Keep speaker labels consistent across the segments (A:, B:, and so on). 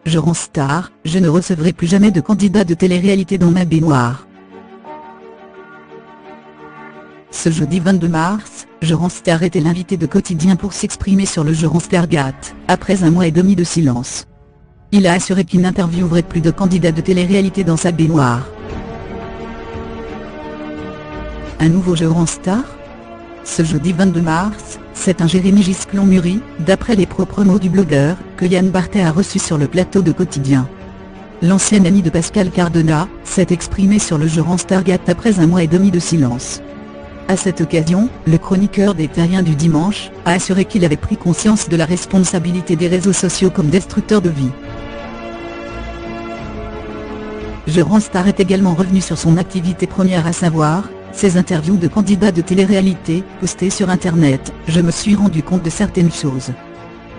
A: je rends star, je ne recevrai plus jamais de candidat de télé-réalité dans ma baignoire. Ce jeudi 22 mars, Je rends star était l'invité de Quotidien pour s'exprimer sur le Je rends star Gate, après un mois et demi de silence. Il a assuré qu'il n'interviewerait plus de candidats de télé-réalité dans sa baignoire. Un nouveau Je rends star ? Ce jeudi 22 mars, c'est un Jérémy Gisclon-Mury, d'après les propres mots du blogueur, que Yann Barthès a reçu sur le plateau de Quotidien. L'ancien ami de Pascal Cardona, s'est exprimé sur le Je rends star Gate après un mois et demi de silence. À cette occasion, le chroniqueur des Terriens du dimanche, a assuré qu'il avait pris conscience de la responsabilité des réseaux sociaux comme destructeurs de vie. Je rends star est également revenu sur son activité première, à savoir ses interviews de candidats de télé-réalité, postées sur internet. Je me suis rendu compte de certaines choses.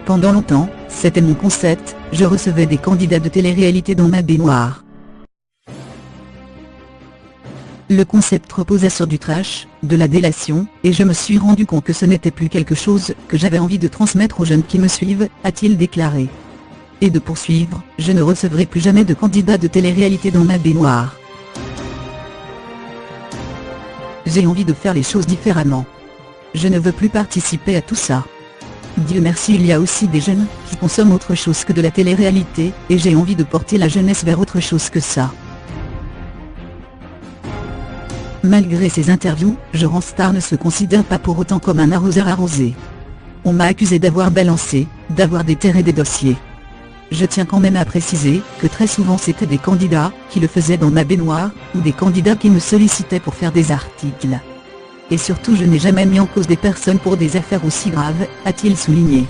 A: Pendant longtemps, c'était mon concept, je recevais des candidats de télé-réalité dans ma baignoire. Le concept reposait sur du trash, de la délation, et je me suis rendu compte que ce n'était plus quelque chose que j'avais envie de transmettre aux jeunes qui me suivent, a-t-il déclaré. Et de poursuivre, je ne recevrai plus jamais de candidats de télé-réalité dans ma baignoire. J'ai envie de faire les choses différemment. Je ne veux plus participer à tout ça. Dieu merci, il y a aussi des jeunes qui consomment autre chose que de la télé-réalité, et j'ai envie de porter la jeunesse vers autre chose que ça. Malgré ces interviews, Je rends star ne se considère pas pour autant comme un arroseur arrosé. On m'a accusé d'avoir balancé, d'avoir déterré des dossiers. Je tiens quand même à préciser que très souvent c'était des candidats qui le faisaient dans ma baignoire, ou des candidats qui me sollicitaient pour faire des articles. Et surtout, je n'ai jamais mis en cause des personnes pour des affaires aussi graves, a-t-il souligné.